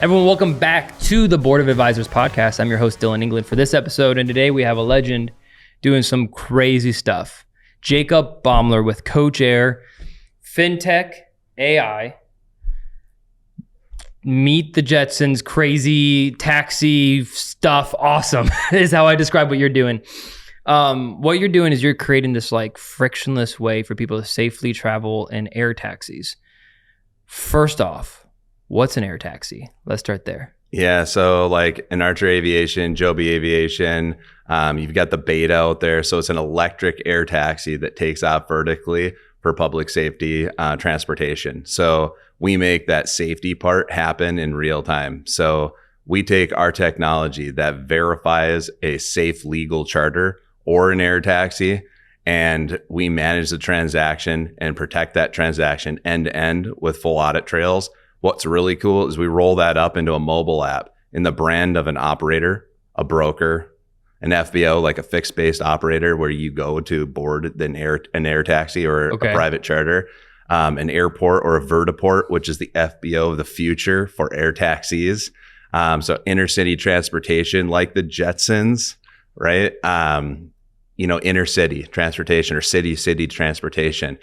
Everyone, welcome back to the Board of Advisors podcast. I'm your host, Dillon England, for this episode. And today we have a legend doing some crazy stuff. Jacob Baumler with Coach Air, FinTech, AI. Meet the Jetsons, crazy taxi stuff. Awesome is how I describe what you're doing. What you're doing is you're creating this like frictionless way for people to safely travel in air taxis. First off, what's an air taxi? Let's start there. Yeah, so like in Archer Aviation, Joby Aviation, you've got the Beta out there. So it's an electric air taxi that takes off vertically for public safety transportation. So we make that safety part happen in real time. So we take our technology that verifies a safe legal charter or an air taxi, and we manage the transaction and protect that transaction end to end with full audit trails. What's really cool is we roll that up into a mobile app in the brand of an operator, a broker, an FBO, like a fixed-based operator where you go to board an air taxi or a private charter, an airport or a vertiport, which is the FBO of the future for air taxis. So intercity transportation like the Jetsons, right? Inner city transportation or city transportation.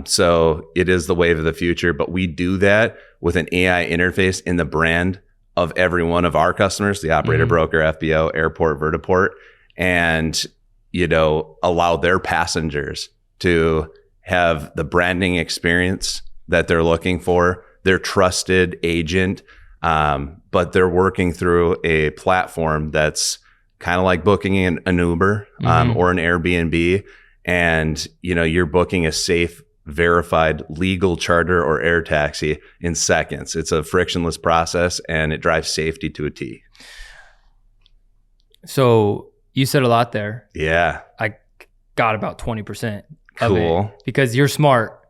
So it is the wave of the future, but we do that with an AI interface in the brand of every one of our customers, the operator, broker, FBO, airport, vertiport, and, allow their passengers to have the branding experience that they're looking for, their trusted agent, but they're working through a platform that's kind of like booking an Uber or an Airbnb. And, you're booking a safe, verified, legal charter or air taxi in seconds. It's a frictionless process and it drives safety to a T. So you said a lot there. Yeah. I got about 20% cool. of it because you're smart.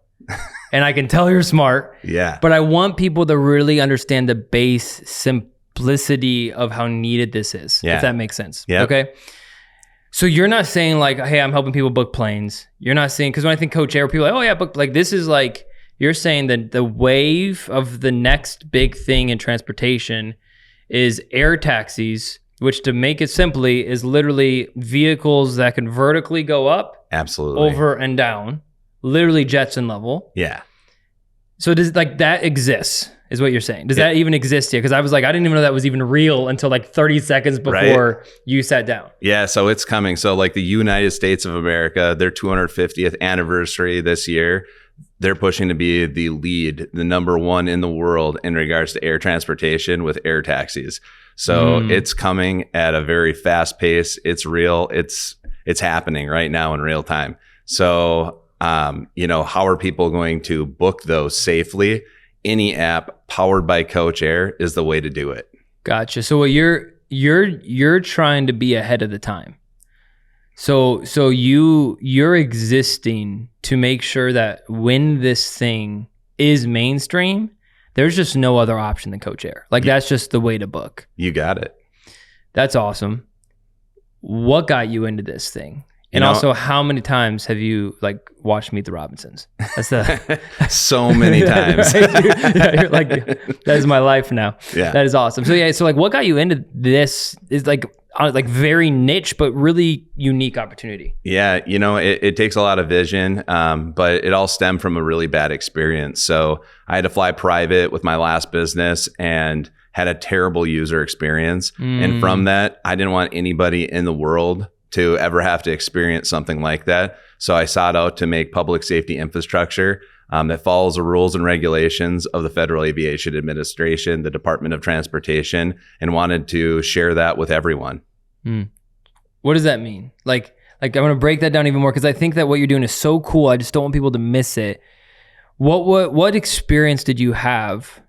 And I can tell you're smart. Yeah. But I want people to really understand the base simplicity of how needed this is, if that makes sense. Yeah. Okay. So you're not saying like, hey, I'm helping people book planes. You're not saying, because when I think Coach Air, people are like, oh yeah, book, like this is like, you're saying that the wave of the next big thing in transportation is air taxis, which to make it simply is literally vehicles that can vertically go up, absolutely, over and down, literally Jetson level. Yeah. So does like that exists? Is what you're saying. Does that even exist here? Because I was like, I didn't even know that was even real until like 30 seconds before you sat down. Yeah, so it's coming. So like the United States of America, their 250th anniversary this year, they're pushing to be the lead, the number one in the world in regards to air transportation with air taxis. So it's coming at a very fast pace. It's real. It's happening right now in real time. So, how are people going to book those safely? Any app powered by Coach Air is the way to do it. Gotcha. So what you're trying to be ahead of the time. So you're existing to make sure that when this thing is mainstream, there's just no other option than Coach Air. Like that's just the way to book. You got it. That's awesome. What got you into this thing? And also, how many times have you like watched Meet the Robinsons? That's the so many times. Right? You're like, that is my life now. Yeah, that is awesome. So like, what got you into this? Is like very niche, but really unique opportunity. Yeah, it takes a lot of vision, but it all stemmed from a really bad experience. So I had to fly private with my last business and had a terrible user experience. And from that, I didn't want anybody in the world to ever have to experience something like that. So I sought out to make public safety infrastructure that follows the rules and regulations of the Federal Aviation Administration, the Department of Transportation, and wanted to share that with everyone. What does that mean? Like I'm going to break that down even more because I think that what you're doing is so cool. I just don't want people to miss it. What experience did you have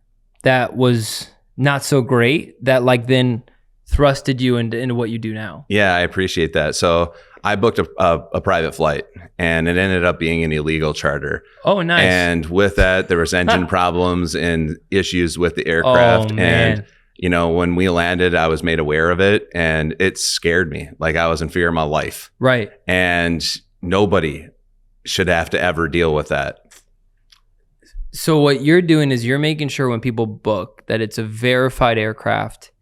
that was not so great that like then thrusted you into what you do now? Yeah, I appreciate that. So I booked a private flight and it ended up being an illegal charter. Oh, nice. And with that, there was engine problems and issues with the aircraft. Oh, man. And, when we landed, I was made aware of it and it scared me. Like I was in fear of my life. Right. And nobody should have to ever deal with that. So what you're doing is you're making sure when people book that it's a verified aircraft,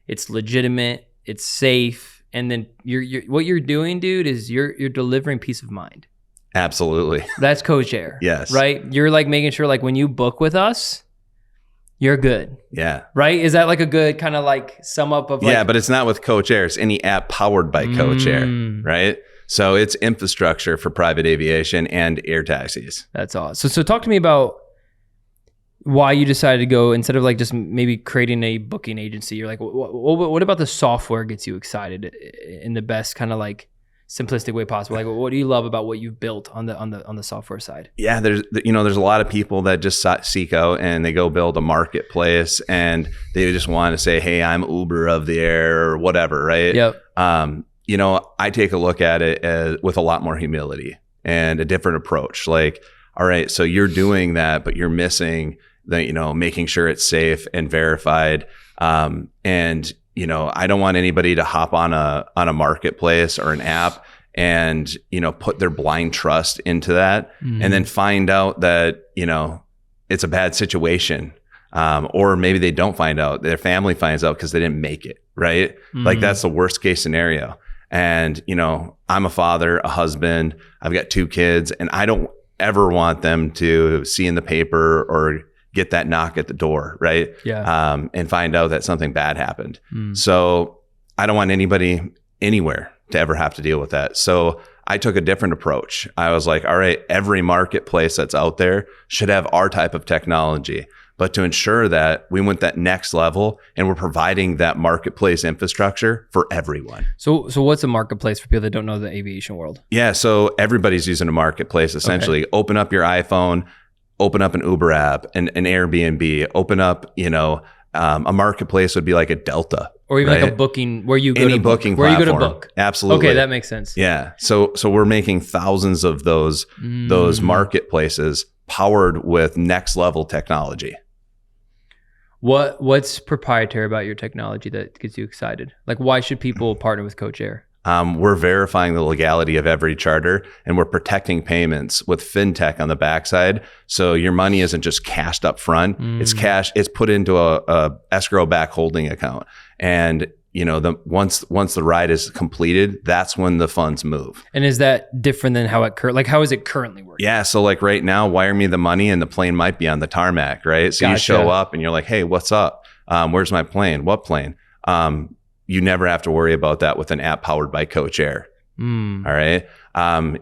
it's legitimate, it's safe, and then you're what you're doing, dude, is you're delivering peace of mind. Absolutely. That's Coach Air. Yes. Right? You're like making sure like when you book with us, you're good. Yeah. Right? Is that like a good kind of like sum up of like... Yeah, but it's not with Coach Air. It's any app powered by Coach Air, right? So it's infrastructure for private aviation and air taxis. That's awesome. So talk to me about why you decided to go, instead of like just maybe creating a booking agency, you're like, what about the software gets you excited in the best kind of like simplistic way possible? Like, what do you love about what you've built on the software side? Yeah, there's a lot of people that just seek out and they go build a marketplace and they just want to say, hey, I'm Uber of the air or whatever, right? Yep. I take a look at it with a lot more humility and a different approach. Like, all right, so you're doing that, but you're missing making sure it's safe and verified. And I don't want anybody to hop on a marketplace or an app and, put their blind trust into that and then find out that, it's a bad situation. Or maybe they don't find out, their family finds out because they didn't make it, right? Like that's the worst case scenario. And, I'm a father, a husband, I've got 2 kids, and I don't ever want them to see in the paper or get that knock at the door, right? Yeah. And find out that something bad happened. So I don't want anybody anywhere to ever have to deal with that. So I took a different approach. I was like, all right, every marketplace that's out there should have our type of technology. But to ensure that, we went that next level and we're providing that marketplace infrastructure for everyone. So what's a marketplace for people that don't know the aviation world? Yeah, so everybody's using a marketplace essentially. Okay. Open up your iPhone, open up an Uber app, an Airbnb, open up, a marketplace would be like a Delta. Or even like a booking where you go Any booking platform. Where you go to book. Absolutely. Okay, that makes sense. Yeah. So we're making thousands of those marketplaces powered with next level technology. What's proprietary about your technology that gets you excited? Like, why should people partner with Coach Air? We're verifying the legality of every charter, and we're protecting payments with FinTech on the backside. So your money isn't just cashed up front; it's cash. It's put into a escrow back holding account, and once the ride is completed, that's when the funds move. And is that different than how how is it currently working? Yeah, so like right now, wire me the money, and the plane might be on the tarmac, right? So you show up, and you're like, "Hey, what's up? Where's my plane? What plane?" You never have to worry about that with an app powered by Coach Air. All right.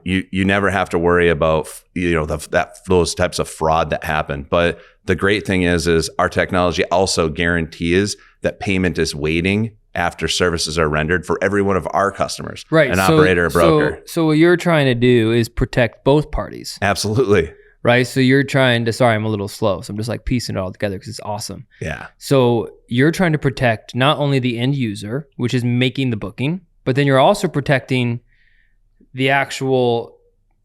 You never have to worry about those types of fraud that happen. But the great thing is our technology also guarantees that payment is waiting after services are rendered for every one of our customers, right? An operator, a broker. So what you're trying to do is protect both parties. Absolutely. Right. So you're trying to, sorry, I'm a little slow. So I'm just like piecing it all together because it's awesome. Yeah. So you're trying to protect not only the end user, which is making the booking, but then you're also protecting the actual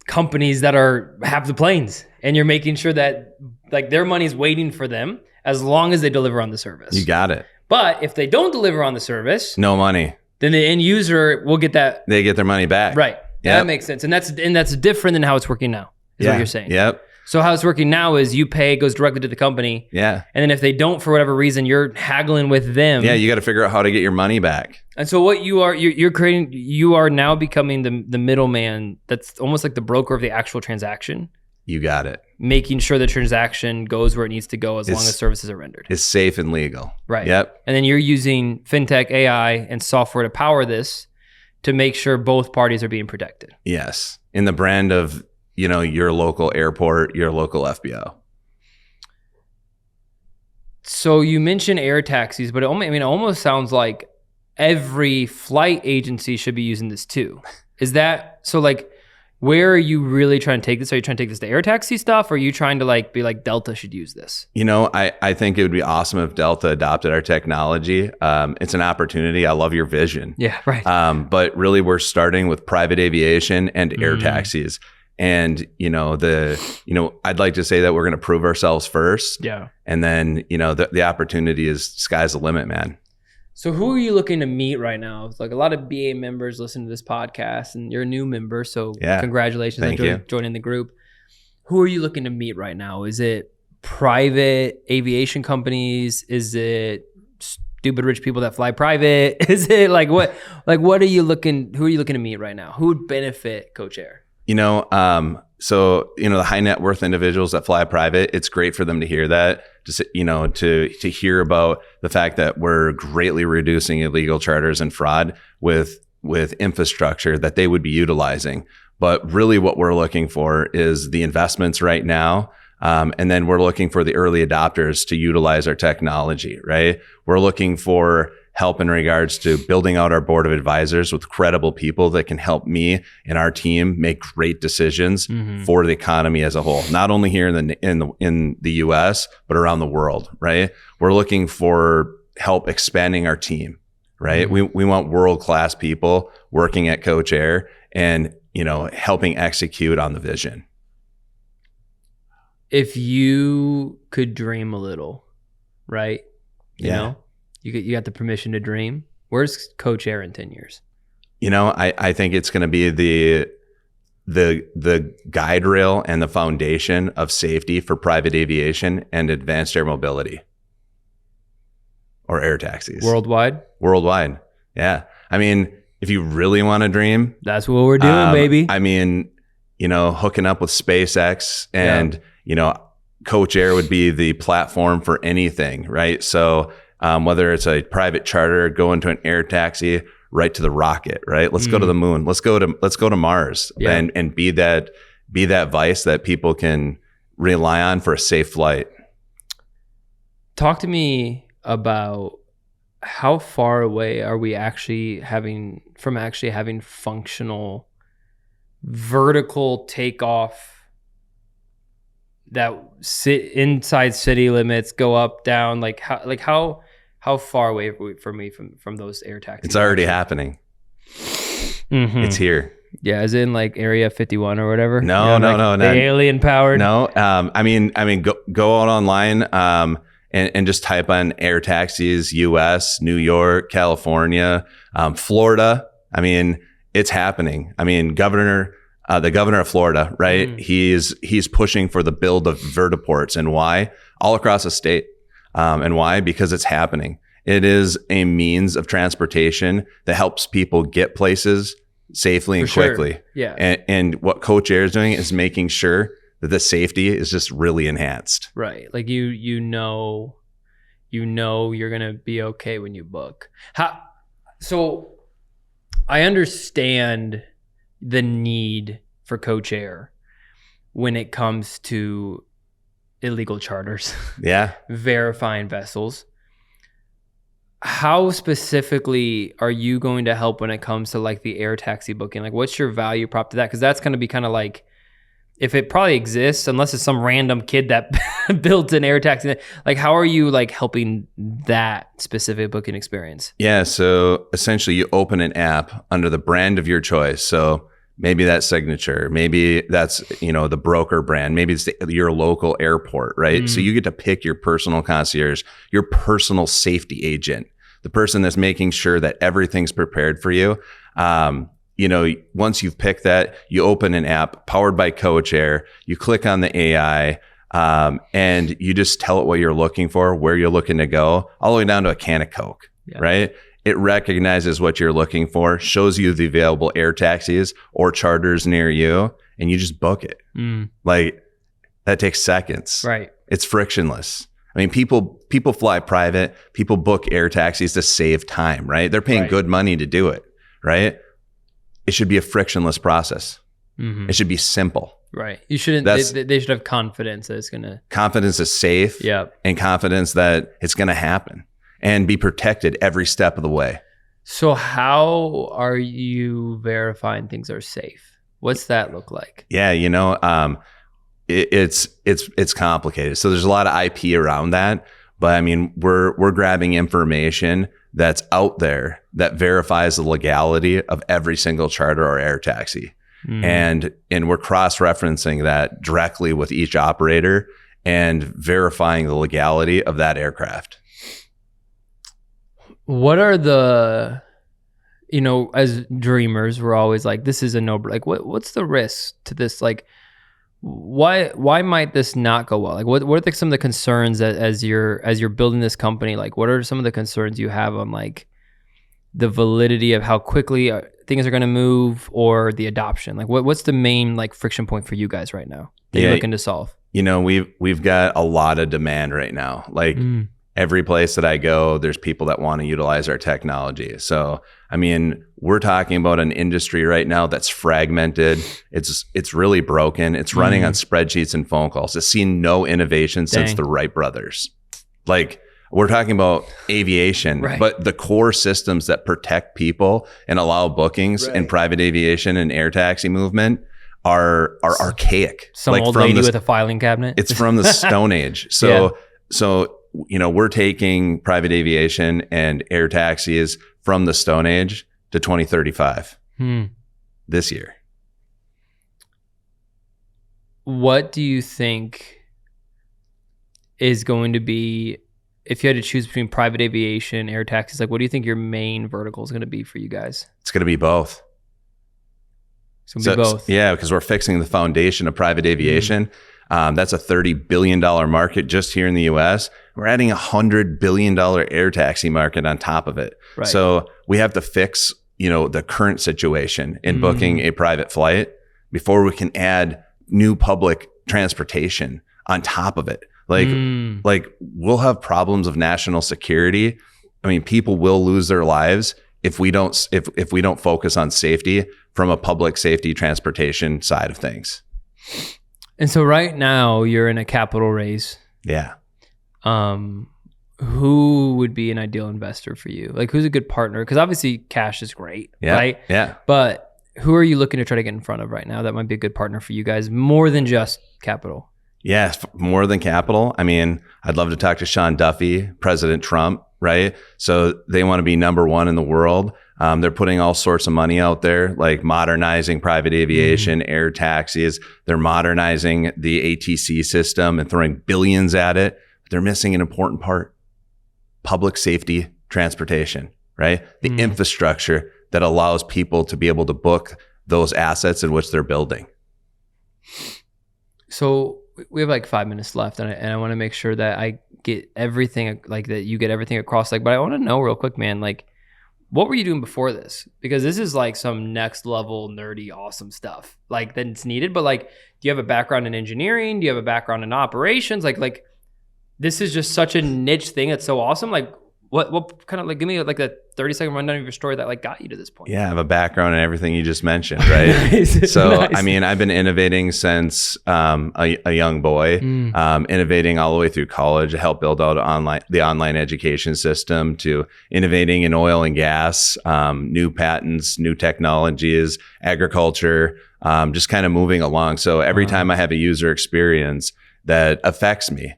companies that have the planes, and you're making sure that like their money's waiting for them as long as they deliver on the service. You got it. But if they don't deliver on the service, no money. Then the end user will get that. They get their money back. Right. That makes sense. And that's different than how it's working now. Is what you're saying. Yep. So how it's working now is you pay, it goes directly to the company. Yeah. And then if they don't, for whatever reason, you're haggling with them. Yeah, you got to figure out how to get your money back. And so what you are now becoming the middleman that's almost like the broker of the actual transaction. You got it. Making sure the transaction goes where it needs to go as long as services are rendered. It's safe and legal. Right. Yep. And then you're using FinTech, AI, and software to power this to make sure both parties are being protected. Yes. In the brand of your local airport, your local FBO. So you mentioned air taxis, but it almost sounds like every flight agency should be using this too. Is that so? Like, where are you really trying to take this? Are you trying to take this to air taxi stuff, or are you trying to be like Delta should use this? I think it would be awesome if Delta adopted our technology. It's an opportunity. I love your vision. Yeah, right. But really, we're starting with private aviation and air taxis. And, I'd like to say that we're going to prove ourselves first. Yeah. And then, the opportunity is sky's the limit, man. So who are you looking to meet right now? It's like a lot of BA members listen to this podcast, and you're a new member. So congratulations on joining the group. Who are you looking to meet right now? Is it private aviation companies? Is it stupid rich people that fly private? Is it like what are you looking, who are you looking to meet right now? Who would benefit Coach Air? So, the high net worth individuals that fly private, it's great for them to hear that, to hear about the fact that we're greatly reducing illegal charters and fraud with infrastructure that they would be utilizing. But really what we're looking for is the investments right now. And then we're looking for the early adopters to utilize our technology, right? We're looking for help in regards to building out our board of advisors with credible people that can help me and our team make great decisions for the economy as a whole, not only here in the US, but around the world, right? We're looking for help expanding our team, right? We want world-class people working at Coach Air and, helping execute on the vision. If you could dream a little, right? You know, you got the permission to dream. Where's Coach Air in 10 years? I think it's going to be the guide rail and the foundation of safety for private aviation and advanced air mobility or air taxis. Worldwide? Worldwide. Yeah. I mean, if you really want to dream, that's what we're doing, baby. I mean, hooking up with SpaceX and, Coach Air would be the platform for anything, right? So whether it's a private charter, go into an air taxi, right to the rocket, right? Let's go to the moon. Let's go to Mars and be that vice that people can rely on for a safe flight. Talk to me about how far away are we actually having functional vertical takeoff that sit inside city limits, go up, down, how far away are we from those air taxis? It's already happening. It's here. Yeah, as in like Area 51 or whatever. No, the alien powered. No, I mean, go out online and just type on air taxis, U.S., New York, California, Florida. I mean, it's happening. I mean, the governor of Florida, right? He's pushing for the build of vertiports, and why? All across the state. And why? Because it's happening. It is a means of transportation that helps people get places safely and quickly. Sure. Yeah. And what Coach Air is doing is making sure that the safety is just really enhanced. Right. Like you know you're gonna be okay when you book. So I understand the need for Coach Air when it comes to illegal charters. Yeah. Verifying vessels. How specifically are you going to help when it comes to like the air taxi booking? Like what's your value prop to that? Because that's going to be kind of like, if it probably exists, unless it's some random kid that built an air taxi, like how are you like helping that specific booking experience? Yeah. So essentially you open an app under the brand of your choice. So maybe that's Signature, maybe that's, the broker brand, maybe it's your local airport, right? So you get to pick your personal concierge, your personal safety agent, the person that's making sure that everything's prepared for you. Once you've picked that, you open an app powered by Coach Air, you click on the AI, and you just tell it what you're looking for, where you're looking to go, all the way down to a can of Coke, right? It recognizes what you're looking for, shows you the available air taxis or charters near you, and you just book it. Like that takes seconds. Right. It's frictionless. I mean, people fly private, people book air taxis to save time, right? They're paying good money to do it, right? It should be a frictionless process. It should be simple. Right. You shouldn't, they should have confidence that it's going to. Confidence is safe. And confidence that it's going to happen and be protected every step of the way. So how are you verifying things are safe? What's that look like? Yeah. It's complicated. So there's a lot of IP around that, but I mean, we're grabbing information that's out there that verifies the legality of every single charter or air taxi. And we're cross-referencing that directly with each operator and verifying the legality of that aircraft. What are the, as dreamers, we're always like, this is a no, like what's the risk to this? Like, Why might this not go well? Like what are some of the concerns that as you're building this company? Like what are some of the concerns you have on like the validity of how quickly things are going to move or the adoption? Like what's the main like friction point for you guys right now that you're looking to solve? You know, we've got a lot of demand right now. Like every place that I go, there's people that want to utilize our technology. So, I mean, we're talking about an industry right now that's fragmented. It's really broken. It's running on spreadsheets and phone calls. It's seen no innovation since the Wright brothers. Like we're talking about aviation, but the core systems that protect people and allow bookings in private aviation and air taxi movement are archaic. Some like old lady with a filing cabinet. It's from the Stone Age. So you know, we're taking private aviation and air taxis from the Stone Age to 2035 this year. What do you think is going to be, if you had to choose between private aviation, air taxis, like what do you think your main vertical is going to be for you guys? It's going to be both. It's going to be both. Yeah, because we're fixing the foundation of private aviation. That's a $30 billion market just here in the US. We're adding a $100 billion air taxi market on top of it. Right. So we have to fix, you know, the current situation in booking a private flight before we can add new public transportation on top of it. Like we'll have problems of national security. I mean, people will lose their lives if we don't focus on safety from a public safety transportation side of things. And so right now you're in a capital raise. Yeah. Who would be an ideal investor for you? Like who's a good partner? Because obviously cash is great, right? Yeah. But who are you looking to try to get in front of right now that might be a good partner for you guys more than just capital? Yes, more than capital. I mean, I'd love to talk to Sean Duffy, President Trump, right? So they want to be number one in the world. They're putting all sorts of money out there, like modernizing private aviation, air taxis. They're modernizing the ATC system and throwing billions at it. They're missing an important part: public safety transportation, right? The infrastructure that allows people to be able to book those assets in which they're building. So we have like 5 minutes left, and I want to make sure that I get everything, like that you get everything across. Like, but I want to know real quick, man, like, what were you doing before this? Because this is like some next level nerdy awesome stuff like that's needed. But like, do you have a background in engineering? Do you have a background in operations? Like this is just such a niche thing that's so awesome. Like what kind of, like, give me like a 30-second rundown of your story that like got you to this point. Yeah, I have a background in everything you just mentioned, right? Nice. So, nice. I mean, I've been innovating since a young boy, innovating all the way through college. I helped build out the online education system, to innovating in oil and gas, new patents, new technologies, agriculture, just kind of moving along. So every time I have a user experience that affects me,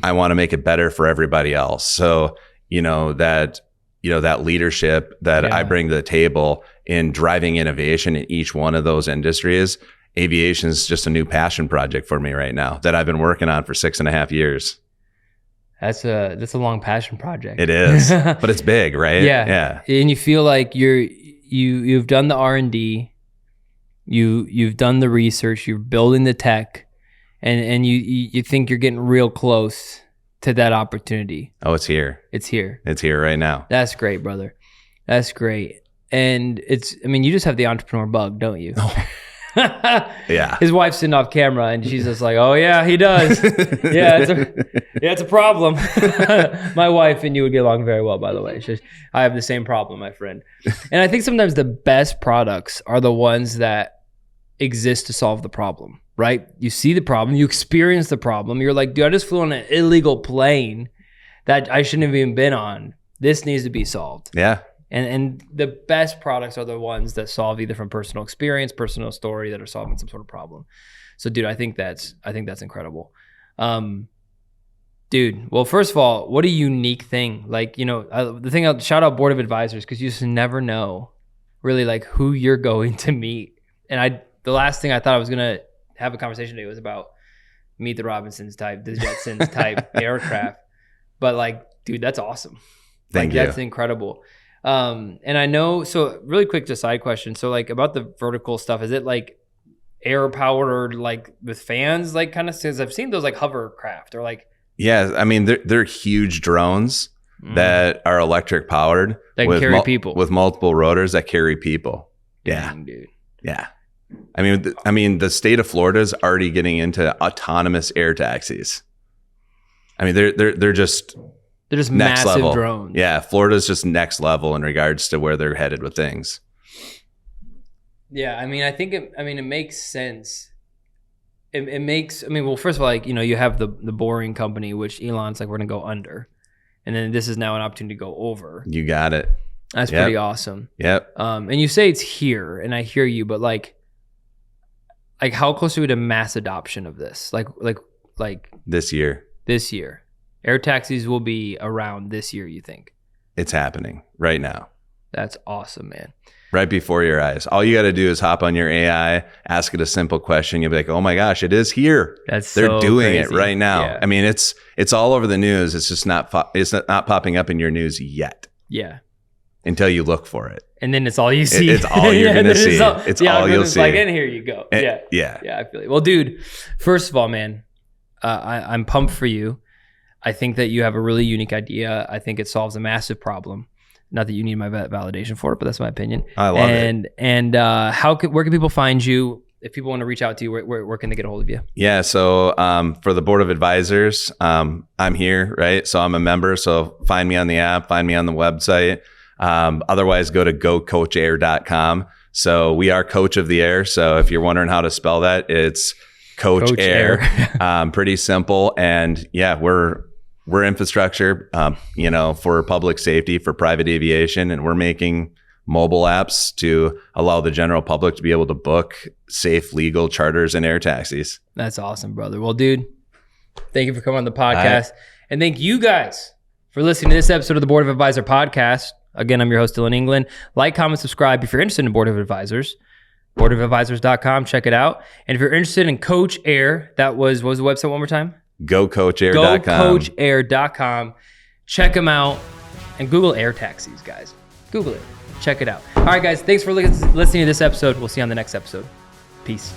I want to make it better for everybody else. So, that leadership that I bring to the table in driving innovation in each one of those industries, aviation is just a new passion project for me right now that I've been working on for 6.5 years. That's a long passion project. It is, but it's big, right? Yeah. And you feel like you've done the R&D, you've done the research, you're building the tech, and you think you're getting real close to that opportunity. Oh, it's here. It's here. It's here right now. That's great, brother. That's great. And you just have the entrepreneur bug, don't you? Oh. Yeah. His wife's sitting off camera and she's just like, oh yeah, he does. It's a problem. My wife and you would get along very well, by the way. I have the same problem, my friend. And I think sometimes the best products are the ones that exist to solve the problem. Right? You see the problem, you experience the problem. You're like, dude, I just flew on an illegal plane that I shouldn't have even been on. This needs to be solved. Yeah. And the best products are the ones that solve either from personal experience, personal story, that are solving some sort of problem. So, dude, I think that's incredible. Dude, well, first of all, what a unique thing. Like, the thing, I'll shout out board of advisors, because you just never know really like who you're going to meet. And the last thing I thought I was gonna have a conversation today was about Meet the Robinsons type, the Jetsons type aircraft. But like, dude, that's awesome. Thank you. That's incredible. And I know, so really quick, just side question. So like about the vertical stuff, is it like air powered, like with fans, like kind of says I've seen those like hovercraft or like. Yeah. I mean, they're huge drones that are electric powered. That can carry people. With multiple rotors that carry people. Dang, dude. Yeah. I mean, the state of Florida is already getting into autonomous air taxis. I mean, they're just next massive level drones. Yeah, Florida's just next level in regards to where they're headed with things. Yeah, I mean, I think it makes sense. It makes. I mean, well, first of all, like you have the Boring Company, which Elon's like we're gonna go under, and then this is now an opportunity to go over. You got it. That's pretty awesome. Yep. And you say it's here, and I hear you, but like how close are we to mass adoption of this? Like this year. This year, air taxis will be around this year. You think? It's happening right now. That's awesome, man. Right before your eyes. All you got to do is hop on your AI, ask it a simple question. You'll be like, "Oh my gosh, it is here." They're doing crazy. It right now. Yeah. I mean, it's all over the news. It's just not popping up in your news yet. Yeah. Until you look for it. And then it's all you see. It's all you're going to see. It's all you'll see. Like, and here you go. Yeah. Yeah. I feel it. Well, dude, first of all, man, I'm pumped for you. I think that you have a really unique idea. I think it solves a massive problem. Not that you need my validation for it, but that's my opinion. I love it. And where can people find you? If people want to reach out to you, where can they get a hold of you? Yeah. So for the board of advisors, I'm here, right? So I'm a member. So find me on the app, find me on the website. Otherwise, go to gocoachair.com. So we are Coach of the Air. So if you're wondering how to spell that, it's Coach Air. Pretty simple. And yeah, we're infrastructure, for public safety, for private aviation, and we're making mobile apps to allow the general public to be able to book safe, legal charters and air taxis. That's awesome, brother. Well, dude, thank you for coming on the podcast. And thank you guys for listening to this episode of the Board of Advisor podcast. Again, I'm your host, Dillon England. Like, comment, subscribe if you're interested in Board of Advisors. Boardofadvisors.com. Check it out. And if you're interested in Coach Air, what was the website one more time? GoCoachAir.com. GoCoachAir.com. Check them out and Google air taxis, guys. Google it. Check it out. All right, guys. Thanks for listening to this episode. We'll see you on the next episode. Peace.